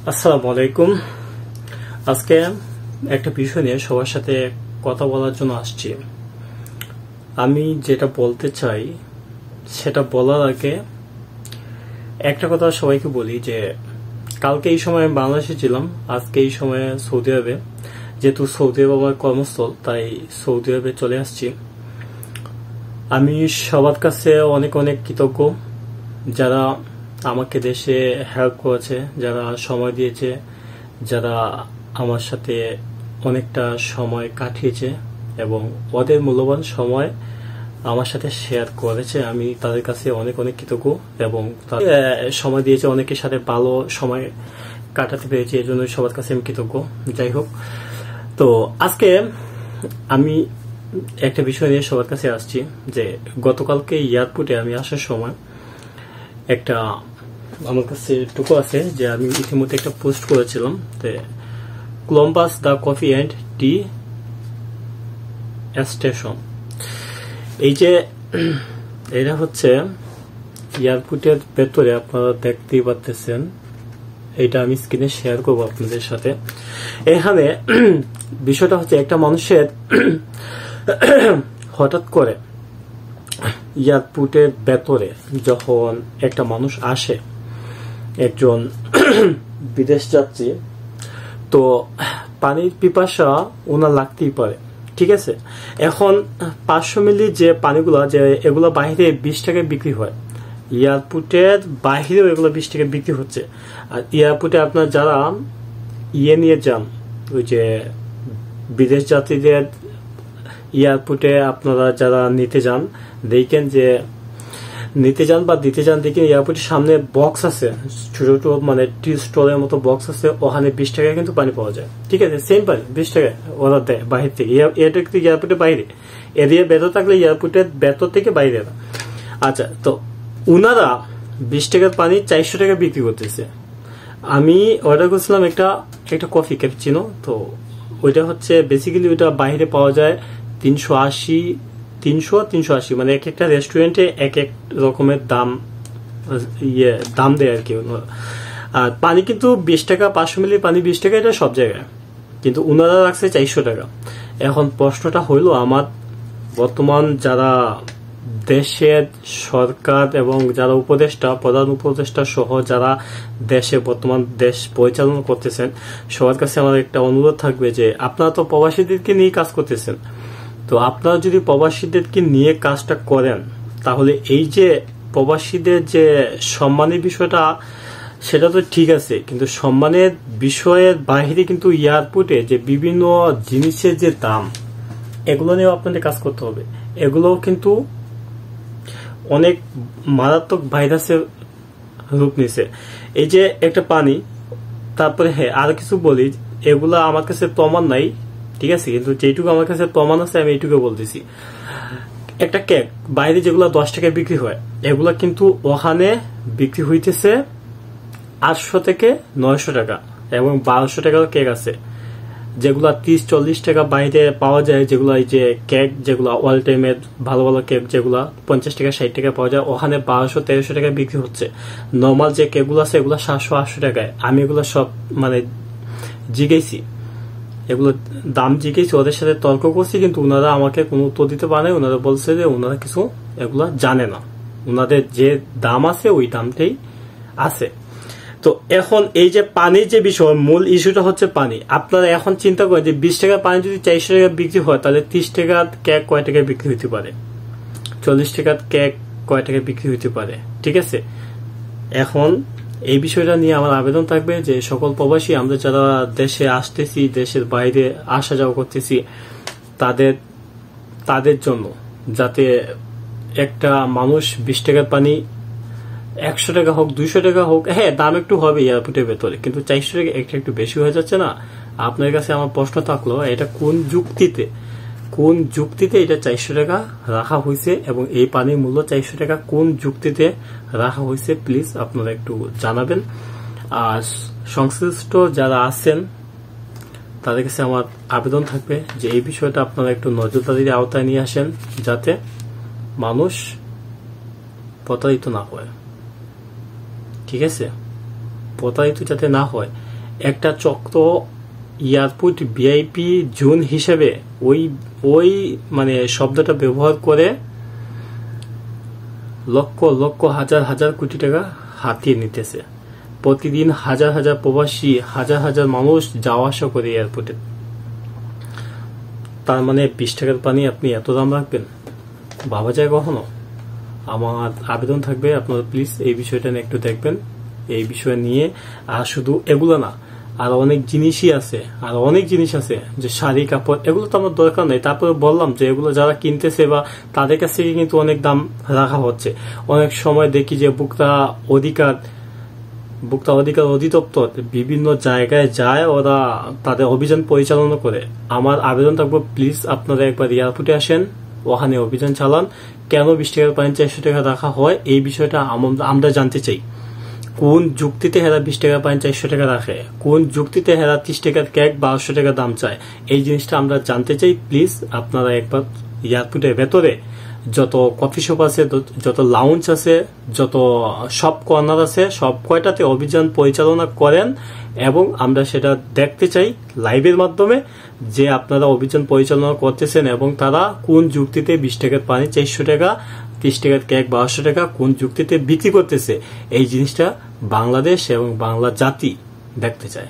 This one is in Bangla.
আসসালামু আলাইকুম। আজকে একটা বিষয় নিয়ে সবার সাথে কথা বলার জন্য আসছি। আমি যেটা বলতে চাই সেটা বলার আগে একটা কথা সবাইকে বলি যে কালকে এই সময় আমি বাংলাদেশে ছিলাম, আজকে এই সময়ে সৌদি আরবে। যেহেতু সৌদি আরব আমার কর্মস্থল, তাই সৌদি আরবে চলে আসছি। আমি সবার কাছে অনেক অনেক কৃতজ্ঞ যারা আমাকে দেশে হেল্প করেছে, যারা সময় দিয়েছে, যারা আমার সাথে অনেকটা সময় কাটিয়েছে এবং ওদের মূল্যবান সময় আমার সাথে শেয়ার করেছে। আমি তাদের কাছে অনেক অনেক কৃতজ্ঞ এবং সময় দিয়েছে, অনেকের সাথে ভালো সময় কাটাতে পেরেছি, এই জন্য সবার কাছে আমি কৃতজ্ঞ। যাই হোক, তো আজকে আমি একটা বিষয় নিয়ে সবার কাছে আসছি যে গতকালকে এয়ারপোর্টে আমি আসার সময় একটা আমার কাছে টুকু আছে যে আমি ইতিমধ্যে একটা পোস্ট করেছিলাম, Columbus the coffee and T station. এই যে এটা হচ্ছে এয়ারপোর্টের ভেতরে, আপনারা দেখতেই পাচ্ছেন, এটা আমি স্ক্রিনে শেয়ার করবো আপনাদের সাথে। এখানে বিষয়টা হচ্ছে একটা মানুষের হঠাৎ করে এয়ারপোর্টের ভেতরে যখন একটা মানুষ আসে, একজন বিদেশ যাত্রী, তো পানির পিপাসা ওনার লাগতেই পারে, ঠিক আছে। এখন 500 মিলি যে পানিগুলা, যে এগুলো বাইরে 20 টাকায় বিক্রি হয়, এয়ারপোর্টের বাহিরেও এগুলো 20 টাকায় বিক্রি হচ্ছে। আর এয়ারপোর্টে আপনার যারা নিয়ে যান, ওই যে বিদেশ যাত্রীদের এয়ারপোর্টে আপনারা যারা নিতে যান, দেখেন যে নিতে যান বা দিতে যান, দেখেন এয়ারপোর্টের সামনে বক্স আছে, ছোট ছোট মানে টি স্টলের মতো বক্স আছে, ওখানে 20 টাকায় কিন্তু পানি পাওয়া যায়, ঠিক আছে। সেম পানি 20 টাকায় ওরা দেয় বাহির থেকে। এটা কিন্তু এয়ারপোর্টের বাইরে, এরিয়া ভেতর থাকলে এয়ারপোর্টের ভেতর থেকে বাইরে না। আচ্ছা, তো উনারা 20 টাকার পানি 400 টাকা বিক্রি করতেছে। আমি অর্ডার করছিলাম একটা কফি ক্যাপুচিনো, তো ওইটা হচ্ছে বেসিক্যালি ওইটা বাইরে পাওয়া যায় 380, মানে এক একটা রেস্টুরেন্টে এক এক রকমের দাম দেয় আর কি। আর পানি কিন্তু 20 টাকা, 500 মিলি পানি 20 টাকা, এটা সব জায়গায়, কিন্তু উনারা রাখছে 400 টাকা। এখন প্রশ্নটা হইল আমার, বর্তমান যারা দেশের সরকার এবং যারা উপদেষ্টা, প্রধান উপদেষ্টা সহ যারা দেশে বর্তমান দেশ পরিচালনা করতেছেন, সবার কাছে আমার একটা অনুরোধ থাকবে যে আপনারা তো প্রবাসীদেরকে নিয়ে কাজ করতেছেন, তো আপনারা যদি প্রবাসীদেরকে নিয়ে কাজটা করেন, তাহলে এই যে প্রবাসীদের যে সম্মানের বিষয়টা, সেটা তো ঠিক আছে, কিন্তু সম্মানের বিষয়ের বাইরে কিন্তু এয়ারপোর্টে যে বিভিন্ন জিনিসের যে দাম, এগুলো নিয়েও আপনাদের কাজ করতে হবে। এগুলো কিন্তু অনেক মারাত্মক ভাইরাসের রূপ নিছে। এই যে একটা পানি, তারপরে হ্যাঁ আর কিছু বলি, এগুলা আমার কাছে প্রমাণ নাই, ঠিক আছে, কিন্তু যেটুকু আমার কাছে প্রমাণ আছে আমি এইটুকু বলতেছি। একটা কেক বাইরে যেগুলো 10 টাকায় বিক্রি হয়, এগুলা কিন্তু ওখানে বিক্রি হইতেছে 800 থেকে 900 টাকা, এবং 1200 টাকার কেক আছে, যেগুলা 30-40 টাকা বাইরে পাওয়া যায়। যেগুলো এই যে কেক, যেগুলো অল টাইমের ভালো ভালো কেক, যেগুলা 50 টাকা 60 টাকা পাওয়া যায়, ওখানে 1200-1300 টাকায় বিক্রি হচ্ছে। নর্মাল যে কেকগুলো আছে এগুলো 700-800 টাকায়। আমি এগুলো সব মানে জিজ্ঞেসি, এগুলো দাম জিজ্ঞেসি, ওদের সাথে তর্ক করছি, কিন্তু ওনারা আমাকে কোনো উত্তর দিতে পারে না। ওনারা বলছে যে ওনারা কিছু এগুলা জানে না, ওনাদের যে দাম আছে ওই দামটাই আছে। তো এখন এই যে পানির যে বিষয়, মূল ইস্যুটা হচ্ছে পানি। আপনারা এখন চিন্তা করেন যে 20 টাকার পানি যদি 400 টাকা বিক্রি হয়, তাহলে 30 টাকার কেক কয় টাকায় বিক্রি হতে পারে, 40 টাকার কেক কয় টাকায় বিক্রি হতে পারে, ঠিক আছে। এখন এই বিষয়টা নিয়ে আমার আবেদন থাকবে যে সকল প্রবাসী, আমরা যারা দেশে আসতেছি, দেশের বাইরে আসা যাওয়া করতেছি, তাদের জন্য যাতে একটা মানুষ 20 টাকার পানি 100 টাকা হোক, 200 টাকা হোক, হ্যাঁ দাম একটু হবে এয়ারপোর্টের ভেতরে, কিন্তু 400 টাকা একটু বেশি হয়ে যাচ্ছে না। আপনার কাছে আমার প্রশ্ন থাকলো, এটা কোন যুক্তিতে এটা 400 টাকা রাখা হয়েছে, এবং এই পানির মূল্য 400 টাকা কোন যুক্তিতে রাখা হয়েছে, প্লিজ আপনারা একটু জানাবেন। আর সংশ্লিষ্ট যারা আছেন তাদের কাছে আমার আবেদন থাকবে যে এই বিষয়টা আপনারা একটু নজরদারির আওতায় নিয়ে আসেন, যাতে মানুষ প্রতারিত না হয়, ঠিক আছে, প্রতারিত যাতে না হয় একটা চক্র এয়ারপোর্ট ভিআইপি জোন হিসেবে ওই মানে শব্দটা ব্যবহার করে লক্ষ লক্ষ হাজার হাজার কোটি টাকা হাতিয়ে নিতেছে। প্রতিদিন হাজার হাজার প্রবাসী, হাজার হাজার মানুষ যাওয়া আসা করে এয়ারপোর্টে। তার মানে 20 টাকার পানি আপনি এত দাম রাখবেন? ভাবা যায় কখনো? আমার আবেদন থাকবে, আপনারা প্লিজ এই বিষয়টা নিয়ে একটু দেখবেন। এই বিষয় নিয়ে আর শুধু এগুলো না, আর অনেক জিনিসই আছে, আর অনেক জিনিস আছে যে শাড়ি কাপড়, এগুলো তো আমার দরকার নেই। তারপরে বললাম যে এগুলো যারা কিনতেছে বা তাদের কাছ থেকে কিন্তু অনেক দাম রাখা হচ্ছে। অনেক সময় দেখি যে ভোক্তা অধিকার অধিদপ্তর বিভিন্ন জায়গায় যায়, ওরা তাদের অভিযান পরিচালনা করে। আমার আবেদন থাকবো, প্লিজ আপনারা একবার এয়ারপোর্টে আসেন, ওখানে অভিযান চালান। কেন 20 টাকার পানি 400 টাকা রাখা হয় এই বিষয়টা আমরা জানতে চাই। কোন যুক্তিতে হেরা 20 টাকা পানি 400 টাকা রাখে? কোন যুক্তিতে হেরা 30 টাকার কেক 1200 টাকা দাম চায়? এই জিনিসটা আমরা জানতে চাই। প্লিজ আপনারা একবার এয়ারপোর্টের ভেতরে যত কফি শপ আছে, যত লাউঞ্জ আছে, যত সব কর্নার আছে, সব কয়টাতে অভিযান পরিচালনা করেন এবং আমরা সেটা দেখতে চাই লাইভের মাধ্যমে যে আপনারা অভিযান পরিচালনা করতেছেন এবং তারা কোন যুক্তিতে 20 টাকার পানি 400 টাকা, 30 টাকার কেক 1200 টাকা কোন যুক্তিতে বিক্রি করতেছে। এই জিনিসটা বাংলাদেশ এবং বাংলা জাতি দেখতে চায়।